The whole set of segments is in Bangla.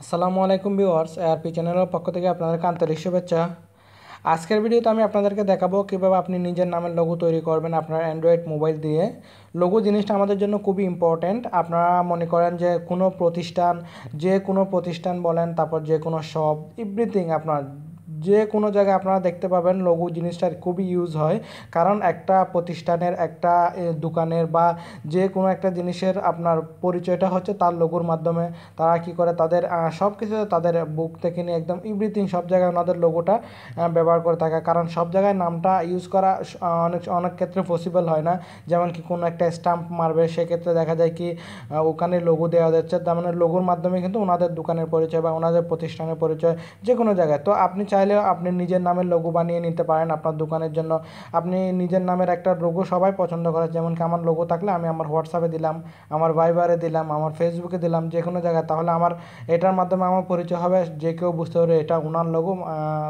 আসসালামু আলাইকুম ভিউয়ার্স, এআরপি চ্যানেলের পক্ষ থেকে আপনাদেরকে আন্তরিক শুভেচ্ছা। আজকের ভিডিওতে আমি আপনাদেরকে দেখাবো কীভাবে আপনি নিজের নামের লোগো তৈরি করবেন আপনার অ্যান্ড্রয়েড মোবাইল দিয়ে। লোগো জিনিসটা আমাদের জন্য খুবই ইম্পর্ট্যান্ট। আপনারা মনে করেন যে কোনো প্রতিষ্ঠান বলেন, তারপর যে কোনো শপ, এভরিথিং আপনার যে কোনো জায়গায় আপনারা দেখতে পাবেন লোগো জিনিসটা খুবই ইউজ হয়। কারণ একটা প্রতিষ্ঠানের, একটা দোকানের বা যে কোনো একটা জিনিসের আপনার পরিচয়টা হচ্ছে তার লোগোর মাধ্যমে। তারা কি করে, তাদের সব কিছু, তাদের বুক থেকে নিয়ে একদম এভরিথিং সব জায়গায় ওনাদের লোগোটা ব্যবহার করে থাকে। কারণ সব জায়গায় নামটা ইউজ করা অনেক অনেক ক্ষেত্রে পসিবল হয় না। যেমন কি কোনো একটা স্টাম্প মারবে, সেক্ষেত্রে দেখা যায় কি ওখানে লোগো দেওয়া যাচ্ছে, তার মানে লোগোর মাধ্যমে কিন্তু ওনাদের দোকানের পরিচয় বা ওনাদের প্রতিষ্ঠানের পরিচয় যে কোনো জায়গায়। তো আপনি চাইলে আপনি নিজের নামের লোগো বানিয়ে নিতে পারেন আপনার দোকানের জন্য। আপনি নিজের নামের একটা লোগো সবাই পছন্দ করে, যেমন কি আমার লোগো থাকলে আমি আমার হোয়াটসঅ্যাপে দিলাম, আমার ভাইবারে দিলাম, আমার ফেসবুকে দিলাম, যে কোনো জায়গায়, তাহলে আমার এটার মাধ্যমে আমার পরিচয় হবে, যে কেউ বুঝতে পারবে এটা ওনার লোগো,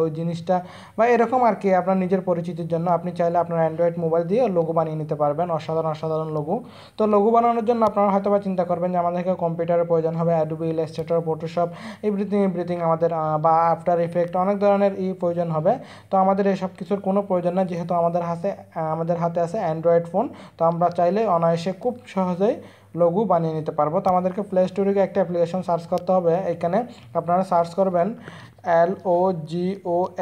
ওই জিনিসটা বা এরকম আর কি। আপনার নিজের পরিচিতির জন্য আপনি চাইলে আপনার অ্যান্ড্রয়েড মোবাইল দিয়ে লোগো বানিয়ে নিতে পারবেন, অসাধারণ অসাধারণ লোগো। তো লোগো বানানোর জন্য আপনারা হয়তো বা চিন্তা করবেন যে আমাদেরকে কম্পিউটারের প্রয়োজন হবে, অ্যাডোবি ইলাস্ট্রেটর, ফটোশপ, এভরিথিং আমাদের বা আফটার ইফেক্ট, অনেক ধরনের প্রয়োজন হবে। তো আমাদের এসব কিছুর কোনো প্রয়োজন নেই, যেহেতু আমাদের হাতে আছে অ্যান্ড্রয়েড ফোন। তো আমরা চাইলে অনায়াসে খুব সহজেই লোগো বানিয়ে নিতে পারবো। তো আমাদেরকে প্লে স্টোরে গিয়ে একটা অ্যাপ্লিকেশন সার্চ করতে হবে। এখানে আপনারা সার্চ করবেন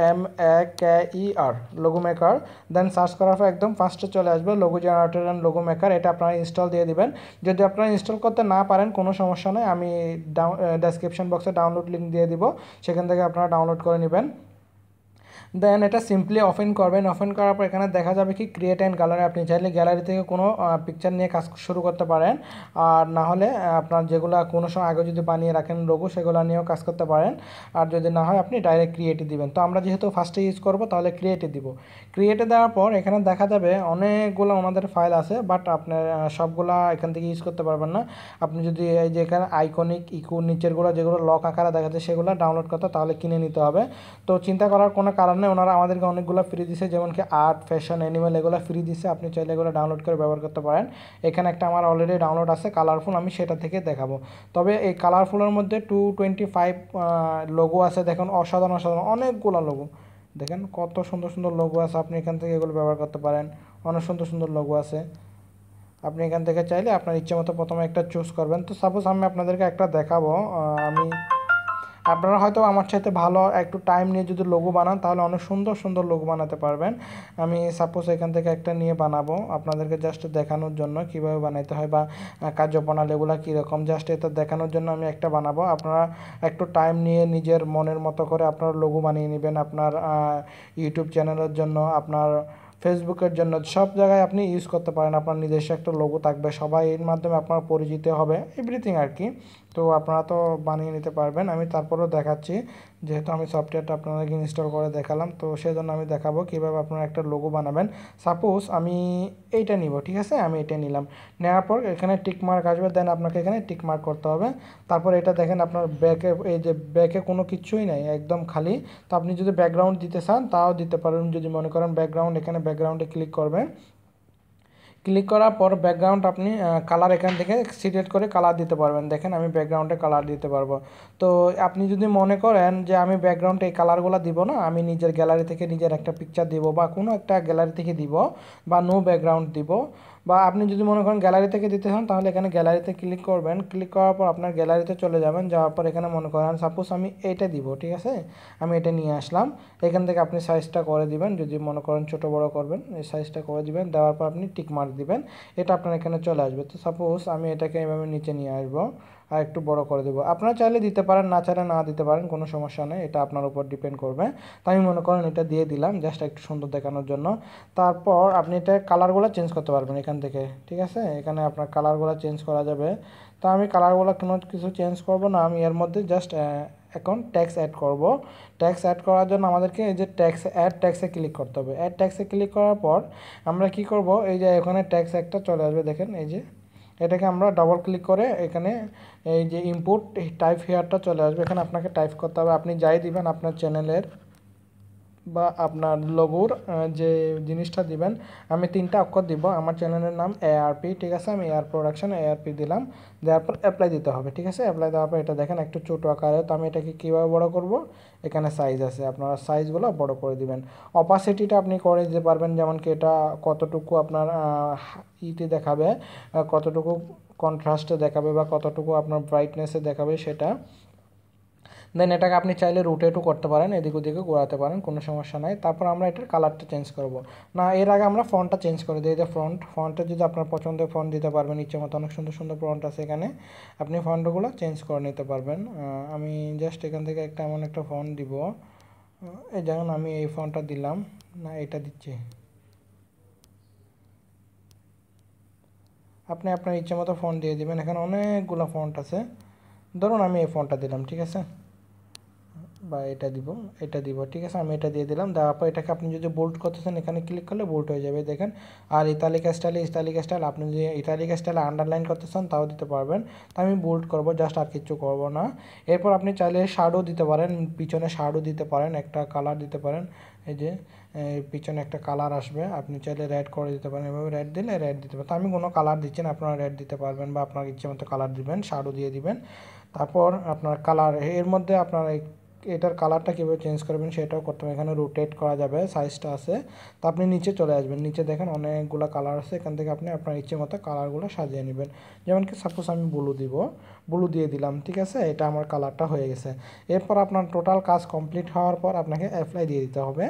LOGOMAKER, লোগো মেকার। দেন সার্চ করার পর একদম ফার্স্টে চলে আসবে logo generator and logo maker. এটা আপনারা ইনস্টল দিয়ে দিবেন। যদি আপনারা ইনস্টল করতে না পারেন কোনো সমস্যা নেই, আমি ডেসক্রিপশন বক্সে ডাউনলোড লিঙ্ক দিয়ে দিব, সেখান থেকে আপনারা ডাউনলোড করে নেবেন। দেন এটা সিম্পলি ওপেন করবেন। ওপেন করার পর এখানে দেখা যাবে কি ক্রিয়েট অ্যান্ড গ্যালারি। আপনি চাইলে গ্যালারি থেকে কোনো পিকচার নিয়ে কাজ শুরু করতে পারেন, আর না হলে আপনার যেগুলো কোনো সময় আগে যদি বানিয়ে রাখেন লোগো, সেগুলো নিয়েও কাজ করতে পারেন। আর যদি না হয় আপনি ডাইরেক্ট ক্রিয়েটে দিবেন। তো আমরা যেহেতু ফার্স্টে ইউজ করব, তাহলে ক্রিয়েটে দিব। ক্রিয়েটে দেওয়ার পর এখানে দেখা যাবে অনেকগুলো ওনাদের ফাইল আছে, বাট আপনার সবগুলা এখান থেকে ইউজ করতে পারবেন না। আপনি যদি এই যে এখানে আইকনিক নিচেরগুলো যেগুলো লক আকারে দেখা যায় সেগুলো ডাউনলোড করতে, তাহলে কিনে নিতে হবে। তো চিন্তা করার কোনো কারণ নেই, ওনারা আমাদেরকে অনেকগুলো ফ্রি দিছে, যেমন কি আর্ট, ফ্যাশন, অ্যানিমেল, এগুলো ফ্রি দিছে। আপনি চাইলে এগুলো ডাউনলোড করে ব্যবহার করতে পারেন। এখানে একটা আমার অলরেডি ডাউনলোড আছে কালারফুল, আমি সেটা থেকে দেখাবো। তবে এই কালারফুলের মধ্যে 225 লোগো আছে। দেখুন অসাধারণ অসাধারণ অনেকগুলো লোগো, দেখেন কত সুন্দর সুন্দর লোগো আছে। আপনি এখান থেকে এগুলো ব্যবহার করতে পারেন, অনেক সুন্দর সুন্দর লোগো আছে। আপনি এখান থেকে চাইলে আপনার ইচ্ছে মতো প্রথমে একটা চুজ করবেন। তো সাপোজ আমি আপনাদেরকে একটা দেখাবো। আপনারা হয়তো আমার সাথে ভালো একটু টাইম নিয়ে যদি লোগো বানান, তাহলে অনেক সুন্দর সুন্দর লোগো বানাতে পারবেন। আমি সাপোজ এখান থেকে একটা নিয়ে বানাবো আপনাদেরকে, জাস্ট দেখানোর জন্য কীভাবে বানাইতে হয় বা কার্যপ্রণালী এগুলো কীরকম, জাস্ট এটা দেখানোর জন্য আমি একটা বানাবো। আপনারা একটু টাইম নিয়ে নিজের মনের মতো করে আপনার লোগো বানিয়ে নেবেন। আপনার ইউটিউব চ্যানেলের জন্য, আপনার ফেসবুকের জন্য, সব জায়গায় আপনি ইউজ করতে পারেন। আপনার নিজস্ব একটা লোগো থাকবে, সবাই এর মাধ্যমে আপনার পরিচিত হবে, এভরিথিং আর কি। তো আপনারা তো বানিয়ে নিতে পারবেন। আমি তারপরেও দেখাচ্ছি, যেহেতু আমি সফটওয়্যারটা আপনাদেরকে ইনস্টল করে দেখালাম, তো সেজন্য আমি দেখাবো কীভাবে আপনারা একটা লোগো বানাবেন। সাপোজ আমি এইটা নিব, ঠিক আছে, আমি এটা নিলাম। নেওয়ার পর এখানে টিক মার্ক আসবে, দেন আপনাকে এখানে টিক মার্ক করতে হবে। তারপর এটা দেখেন আপনার ব্যাকে, এই যে ব্যাকে কোনো কিছুই নাই, একদম খালি। তো আপনি যদি ব্যাকগ্রাউন্ড দিতে চান তাও দিতে পারেন, যদি মনে করেন ব্যাকগ্রাউন্ড, এখানে ব্যাকগ্রাউন্ডে ক্লিক করবেন। ক্লিক করার পর ব্যাকগ্রাউন্ড আপনি কালার এখান থেকে সিলেক্ট করে কালার দিতে পারবেন। দেখেন আমি ব্যাকগ্রাউন্ডে কালার দিতে পারবো। তো আপনি যদি মনে করেন যে আমি ব্যাকগ্রাউন্ডে এই কালারগুলো দিব না, আমি নিজের গ্যালারি থেকে নিজের একটা পিকচার দিব বা কোনো একটা গ্যালারি থেকে দিব, বা নো ব্যাকগ্রাউন্ড দিব, বা আপনি যদি মনে করেন গ্যালারি থেকে দিতে চান, তাহলে এখানে গ্যালারিতে ক্লিক করবেন। ক্লিক করার পর আপনার গ্যালারিতে চলে যাবেন। যাওয়ার পর এখানে মনে করেন সাপোজ আমি এইটা দিব, ঠিক আছে, আমি এটা নিয়ে আসলাম। এখান থেকে আপনি সাইজটা করে দিবেন, যদি মনে করেন ছোটো বড়ো করবেন, এই সাইজটা করে দিবেন। দেওয়ার পর আপনি টিক মার্ক দিবেন, এটা আপনার এখানে চলে আসবে। তো সাপোজ আমি এটাকে এভাবে নিচে নিয়ে আসবো আর একটু বড় করে দেবো। আপনারা চাইলে দিতে পারেন, না চাইলে না দিতে পারেন, কোনো সমস্যা নেই, এটা আপনার উপর ডিপেন্ড করবে। তো আমি মনে করেন এটা দিয়ে দিলাম, জাস্ট একটু সুন্দর দেখানোর জন্য। তারপর আপনি এটা কালারগুলো চেঞ্জ করতে পারবেন এখান থেকে, ঠিক আছে, এখানে আপনার কালারগুলো চেঞ্জ করা যাবে। তো আমি কালারগুলো কোনো কিছু চেঞ্জ করব না, আমি এর মধ্যে জাস্ট এখন ট্যাক্স অ্যাড করব। ট্যাক্স অ্যাড করার জন্য আমাদেরকে এই যে ট্যাক্সে ক্লিক করতে হবে। অ্যাড ট্যাক্সে ক্লিক করার পর আমরা কি করব, এই যে এখানে ট্যাক্স একটা চলে আসবে, দেখেন এই যে এটাকে আমরা ডাবল ক্লিক করে এখানে এই যে ইনপুট টাইপ হেয়ারটা চলে আসবে। এখানে আপনাকে টাইপ করতে হবে, আপনি যাই দিবেন আপনার চ্যানেলের বা আপনার লোগোর যে জিনিসটা দিবেন, আমি 3টা অক্ষর দিব। আমার চ্যানেলের নাম ARP, ঠিক আছে। আমি এয়ার প্রোডাকশন ARP দিলাম, দেওয়ার পর অ্যাপ্লাই দিতে হবে, ঠিক আছে। অ্যাপ্লাই দেওয়ার পর এটা দেখেন একটু ছোটো আকারে। তো আমি এটাকে কীভাবে বড় করব, এখানে সাইজ আছে, আপনারা সাইজগুলো বড় করে দিবেন। অপাসিটিটা আপনি করে দিতে পারবেন, যেমন কি এটা কতটুকু আপনার ইতে দেখাবে, কতটুকু কন্ট্রাস্টে দেখাবে বা কতটুকু আপনার ব্রাইটনেসে দেখাবে সেটা। দেন এটাকে আপনি চাইলে রোটেটও করতে পারেন, এদিক ওদিকে ঘোরাতে পারেন, কোনো সমস্যা নাই। তারপর আমরা এটার কালারটা চেঞ্জ করব না, এর আগে আমরা ফন্টটা চেঞ্জ করে দিই। যে ফন্টে যদি আপনার পছন্দের ফন্ট দিতে পারবেন, ইচ্ছে মতো অনেক সুন্দর সুন্দর ফন্ট আছে এখানে, আপনি ফন্টগুলো চেঞ্জ করে নিতে পারবেন। আমি জাস্ট এখান থেকে একটা এমন একটা ফন্ট দিব, এই যেমন আমি এই ফন্টটা দিলাম, না এটা দিচ্ছি, আপনি আপনার ইচ্ছে মতো ফন্ট দিয়ে দিবেন। এখানে অনেকগুলো ফন্ট আছে, ধরুন আমি এই ফন্টটা দিলাম, ঠিক আছে, বা এটা দিব, ঠিক আছে। আমি এটা দিয়ে দিলাম, দেওয়ার পর এটাকে আপনি যদি বোল্ড করতেছেন এখানে ক্লিক করলে বোল্ড হয়ে যাবে, দেখেন। আর ইতালিক স্টাইল আপনি যদি ইতালিক স্টাইলে আন্ডারলাইন করতে চান তাও দিতে পারবেন। তো আমি বোল্ড করব জাস্ট, আর কিছু করব না। এরপর আপনি চাইলে শ্যাডো দিতে পারেন, পিছনে শ্যাডো দিতে পারেন, একটা কালার দিতে পারেন। এই যে পিছনে একটা কালার আসবে, আপনি চাইলে রেড করে দিতে পারেন, এভাবে রেড দিলে রেড দিতে পারেন। তো আমি কোনো কালার দিচ্ছি না, আপনারা রেড দিতে পারবেন বা আপনার ইচ্ছে মতো কালার দিবেন, শ্যাডো দিয়ে দিবেন। তারপর আপনার কালার, এর মধ্যে আপনার এটার কালারটা কীভাবে চেঞ্জ করবেন সেটাও করতে হবে। এখানে রোটেট করা যাবে, সাইজটা আছে। তো আপনি নিচে চলে আসবেন, নিচে দেখেন অনেকগুলো কালার আছে, এখান থেকে আপনি আপনার ইচ্ছে মতো কালারগুলো সাজিয়ে নেবেন। যেমন কি সাপোজ আমি ব্লু দিব, ব্লু দিয়ে দিলাম, ঠিক আছে। এটা আমার কালারটা হয়ে গেছে। এরপর আপনার টোটাল কাজ কমপ্লিট হওয়ার পর আপনাকে অ্যাপ্লাই দিয়ে দিতে হবে।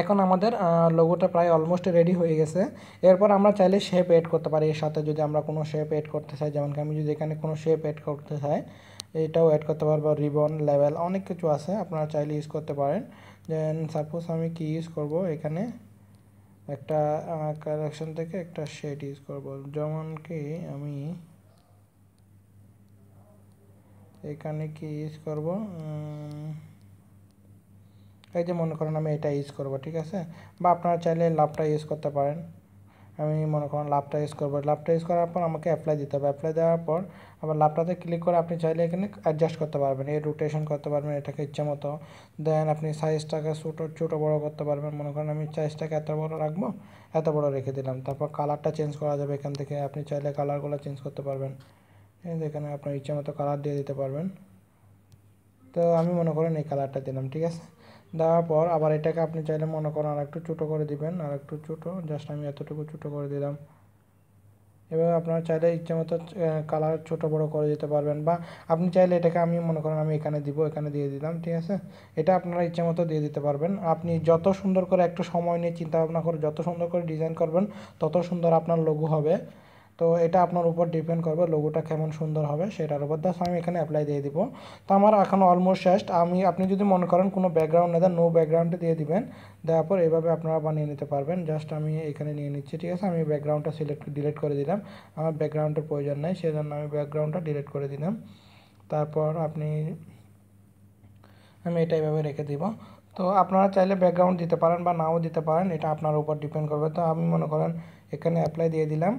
এখন আমাদের লোগোটা প্রায় অলমোস্ট রেডি হয়ে গেছে। এরপর আমরা চাইলে শেপ এড করতে পারি এর সাথে, যদি আমরা কোনো শেপ এড করতে চাই, যেমন কি আমি যদি এখানে কোনো শেপ এড করতে চাই, এটাও অ্যাড করতে পারবো, রিবন, লেভেল, অনেক কিছু আছে, আপনারা চাইলে ইউজ করতে পারেন। দেন সাপোজ আমি কি ইউজ করব, এখানে একটা কালেকশন থেকে একটা শেড ইউজ করব, যেমন কি আমি এখানে কি ইউজ করব, এই যে মনে করেন আমি এটা ইউজ করব, ঠিক আছে। বা আপনারা চাইলে লাভটা ইউজ করতে পারেন, আমি মনে করেন লাভটা ইউজ করবো। লাভটা ইউজ করার পর আমাকে অ্যাপ্লাই দিতে হবে। অ্যাপ্লাই দেওয়ার পর আবার লাভটাতে ক্লিক করে আপনি চাইলে এখানে অ্যাডজাস্ট করতে পারবেন, এই রোটেশন করতে পারবেন এটাকে ইচ্ছে মতো। দেন আপনি সাইজটাকে ছোটো বড়ো করতে পারবেন। মনে করেন আমি সাইজটাকে এত বড় রাখবো, এত বড় রেখে দিলাম। তারপর কালারটা চেঞ্জ করা যাবে এখান থেকে, আপনি চাইলে কালারগুলো চেঞ্জ করতে পারবেন, এখানে আপনার ইচ্ছে মতো কালার দিয়ে দিতে পারবেন। তো আমি মনে করেন এই কালারটা দিলাম, ঠিক আছে। দেওয়ার পর আবার এটাকে আপনি চাইলে মনে করেন আর একটু ছোটো করে দিবেন, আর একটু ছোটো, জাস্ট আমি এতটুকু ছোটো করে দিলাম। এভাবে আপনারা চাইলে ইচ্ছে মতো কালার ছোটো বড়ো করে দিতে পারবেন, বা আপনি চাইলে এটাকে আমি মনে করেন আমি এখানে দিব, এখানে দিয়ে দিলাম, ঠিক আছে। এটা আপনারা ইচ্ছে মতো দিয়ে দিতে পারবেন। আপনি যত সুন্দর করে একটু সময় নিয়ে চিন্তা ভাবনা করে যত সুন্দর করে ডিজাইন করবেন তত সুন্দর আপনার লোগো হবে। তো এটা আপনার উপর ডিপেন্ড করবে লোগোটা কেমন সুন্দর হবে সেটার উপর। দাস আমি এখানে অ্যাপ্লাই দিয়ে দিব। তো আমার এখন অলমোস্ট শেষ। আপনি যদি মনে করেন কোনো ব্যাকগ্রাউন্ড না দেন, নো ব্যাকগ্রাউন্ডে দিয়ে দিবেন। দেওয়ার পর এইভাবে আপনারা বানিয়ে নিতে পারবেন। জাস্ট আমি এখানে নিয়ে নিচ্ছি, ঠিক আছে। আমি ব্যাকগ্রাউন্ডটা ডিলিট করে দিলাম, আমার ব্যাকগ্রাউন্ডের প্রয়োজন নেই, সেজন্য আমি ব্যাকগ্রাউন্ডটা ডিলিট করে দিলাম। তারপর আমি এটা এইভাবে রেখে দিব। তো আপনারা চাইলে ব্যাকগ্রাউন্ড দিতে পারেন বা নাও দিতে পারেন, এটা আপনার উপর ডিপেন্ড করবে। তো আমি মনে করেন এখানে অ্যাপ্লাই দিয়ে দিলাম।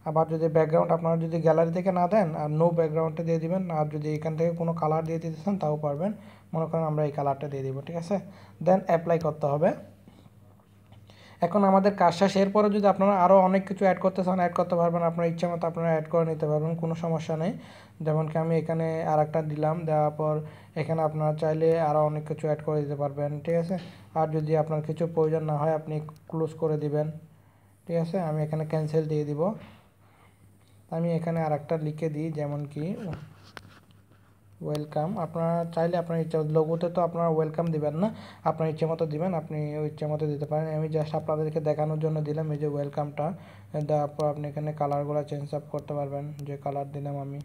আবার যদি ব্যাকগ্রাউন্ড আপনারা যদি গ্যালারি থেকে না দেন, আর নো ব্যাকগ্রাউন্ডটা দিয়ে দিবেন। আর যদি এখান থেকে কোনো কালার দিয়ে দিতে চান তাও পারবেন, মনে করেন আমরা এই কালারটা দিয়ে দিব, ঠিক আছে। দেন অ্যাপ্লাই করতে হবে। এখন আমাদের কাজ শেষ। এরপরে যদি আপনারা আরও অনেক কিছু অ্যাড করতে চান অ্যাড করতে পারবেন, আপনার ইচ্ছা মতো আপনারা অ্যাড করে নিতে পারবেন, কোনো সমস্যা নেই। যেমন কি আমি এখানে আর একটা দিলাম, দেওয়ার পর এখানে আপনারা চাইলে আরও অনেক কিছু অ্যাড করে দিতে পারবেন, ঠিক আছে। আর যদি আপনার কিছু প্রয়োজন না হয় আপনি ক্লোজ করে দিবেন, ঠিক আছে। আমি এখানে ক্যান্সেল দিয়ে দিব। আমি এখানে আর একটা লিখে দিই, যেমন কি ওয়েলকাম। আপনারা চাইলে আপনার ইচ্ছা, লোগোতে তো আপনারা ওয়েলকাম দিবেন না, আপনার ইচ্ছে মতো দিবেন, আপনি ইচ্ছে মতো দিতে পারেন। আমি জাস্ট আপনাদেরকে দেখানোর জন্য দিলাম এই যে ওয়েলকামটা। দেওয়ার পর আপনি এখানে কালারগুলো চেঞ্জ আপ করতে পারবেন, যে কালার দিলাম আমি,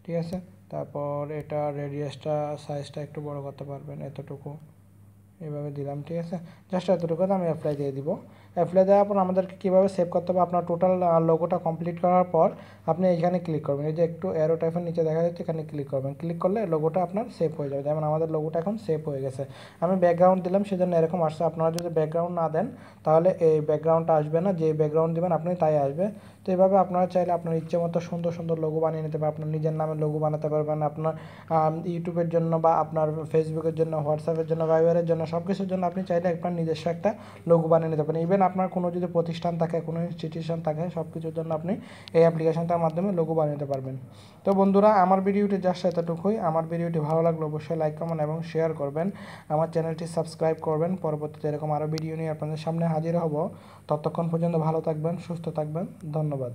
ঠিক আছে। তারপর এটা রেডিয়াসটা সাইজটা একটু বড় করতে পারবেন, এতটুকু এইভাবে দিলাম, ঠিক আছে। জাস্ট এতটুকু আমি অ্যাপ্লাই দিয়ে দিব। অ্যাপ্লাই দেওয়ার পর আমাদেরকে কীভাবে সেভ করতে হবে, আপনার টোটাল লোগোটা কমপ্লিট করার পর আপনি এখানে ক্লিক করবেন, এই যে একটু অ্যারো টাইপের নিচে দেখা যাচ্ছে, এখানে ক্লিক করবেন। ক্লিক করলে লোগোটা আপনার সেভ হয়ে যাবে। যেমন আমাদের লোগোটা এখন সেভ হয়ে গেছে। আমি ব্যাকগ্রাউন্ড দিলাম সেজন্য এরকম আসছে। আপনারা যদি ব্যাকগ্রাউন্ড না দেন তাহলে এই ব্যাকগ্রাউন্ডটা আসবে না, যে ব্যাকগ্রাউন্ড দেবেন আপনি তাই আসবে। তো এইভাবে আপনারা চাইলে আপনার ইচ্ছে মতো সুন্দর সুন্দর লোগো বানিয়ে নিতে পারবেন। আপনার নিজের নামে লোগো বানাতে পারবেন, আপনার ইউটিউবের জন্য বা আপনার ফেসবুকের জন্য, হোয়াটসঅ্যাপের জন্য, ভাইবারের জন্য, সব কিছুর জন্য আপনি চাইলে আপনার নিজস্ব একটা লোগো বানিয়ে নিতে পারেন। ইভেন আপনার কোনো যদি প্রতিষ্ঠান থাকে, কোনো ইনস্টিটিউশন থাকে, সব কিছুর জন্য আপনি এই অ্যাপ্লিকেশনটার মাধ্যমে লোগো বানিয়ে নিতে পারবেন। তো বন্ধুরা, আমার ভিডিওটি জাস্ট এতটুকুই। আমার ভিডিওটি ভালো লাগলে অবশ্যই লাইক, কমেন্ট এবং শেয়ার করবেন। আমার চ্যানেলটি সাবস্ক্রাইব করবেন। পরবর্তীতে এরকম আরও ভিডিও নিয়ে আপনাদের সামনে হাজির হব। ততক্ষণ পর্যন্ত ভালো থাকবেন, সুস্থ থাকবেন। ধন্যবাদ।